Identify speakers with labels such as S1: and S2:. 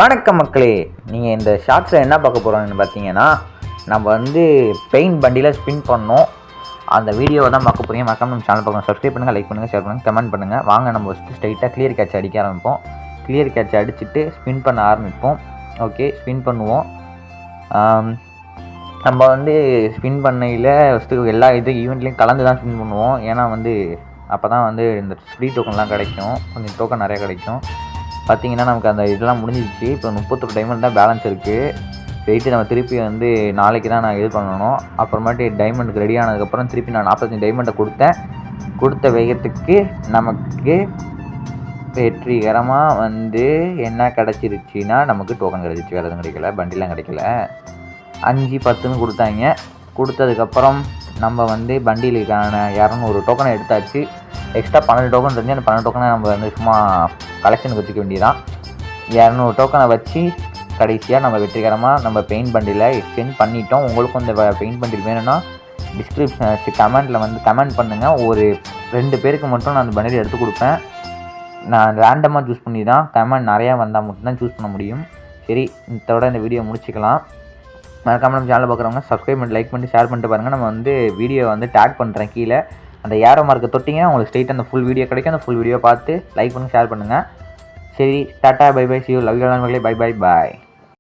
S1: வணக்கம் மக்களே, நீங்கள் இந்த ஷார்ட்ஸில் என்ன பார்க்க போகிறோம்னு பார்த்தீங்கன்னா, நம்ம வந்து பெயிண்ட் பண்டியில் ஸ்பின் பண்ணோம். அந்த வீடியோவை தான் பார்க்க போகிறீங்க. மறக்காம நம்ம சேனல் பார்க்கணும். சப்ஸ்கிரைப் பண்ணுங்கள், லைக் பண்ணுங்கள், ஷேர் பண்ணுங்கள், கமெண்ட் பண்ணுங்கள். வாங்க நம்ம ஃபஸ்ட்டு ஸ்ட்ரைட்டாக கிளியர் கேட்ச் அடிக்க ஆரம்பிப்போம். கிளியர் கேட்ச் அடிச்சுட்டு ஸ்பின் பண்ண ஆரம்பிப்போம். ஓகே, ஸ்பின் பண்ணுவோம். நம்ம வந்து ஸ்பின் பண்ணையில் ஃபஸ்ட்டு எல்லா ஈவெண்ட்லேயும் கலந்து தான் ஸ்பின் பண்ணுவோம். ஏன்னா வந்து அப்போ தான் வந்து இந்த ஃப்ரீ டோக்கன்லாம் கிடைக்கும், கொஞ்சம் டோக்கன் நிறையா கிடைக்கும். பார்த்திங்கன்னா நமக்கு அந்த இதெல்லாம் முடிஞ்சிச்சு. இப்போ 31 டைமண்ட் தான் பேலன்ஸ் இருக்குது. போயிட்டு நம்ம திருப்பி வந்து நாளைக்கு தான் நான் இது பண்ணணும். அப்புறமேட்டு டைமண்டுக்கு ரெடி ஆனதுக்கப்புறம் திருப்பி நான் 45 டைமண்டை கொடுத்த வேகத்துக்கு நமக்கு வெற்றிகரமாக வந்து என்ன கிடச்சிருச்சுன்னா, நமக்கு டோக்கன் கிடச்சிச்சு. வேறு எதுவும் கிடைக்கல, பண்டிலாம் கிடைக்கல. 5, 10ன்னு கொடுத்தாங்க. கொடுத்ததுக்கப்புறம் நம்ம வந்து பண்டிலுக்கான 200 டோக்கனை எடுத்தாச்சு. எக்ஸ்ட்ரா 12 டோக்கன் இருந்து அந்த 12 டோக்கனை நம்ம வந்து சும்மா கலெக்ஷனுக்கு வச்சுக்க வேண்டியதான். 200 டோக்கனை வச்சு கடைசியாக நம்ம வெற்றிகரமாக நம்ம பெயிண்ட் பண்டில் எக்ஸ்சேஞ்ச் பண்ணிட்டோம். உங்களுக்கும் இந்த பெயிண்ட் பண்டில் வேணும்னா டிஸ்கிரிப்ஷன் கமெண்ட்டில் வந்து கமெண்ட் பண்ணுங்கள். ஒரு 2 பேருக்கு மட்டும் நான் அந்த பண்டில் எடுத்து கொடுப்பேன். நான் ரேண்டமாக சூஸ் பண்ணி தான், கமெண்ட் நிறையா வந்தால் மட்டும்தான் சூஸ் பண்ண முடியும். சரி, இதோட இந்த வீடியோ முடிச்சுக்கலாம். மறக்காம நம்ம சேனல் பார்க்குறவங்க சப்ஸ்கிரைப் பண்ணி லைக் பண்ணி ஷேர் பண்ணிட்டு பாருங்கள். நம்ம வந்து வீடியோ வந்து டேக் பண்ணுறேன் கீழே. அந்த ஏரோ மார்க்கை தொட்டிங்கன்னா உங்களுக்கு ஸ்ட்ரெயிட்டாக அந்த ஃபுல் வீடியோ கிடைக்கும். அந்த ஃபுல் வீடியோ பார்த்து லைக் பண்ணி ஷேர் பண்ணுங்கள். சரி, டாட்டா, bye bye, see you, love you, bye bye bye.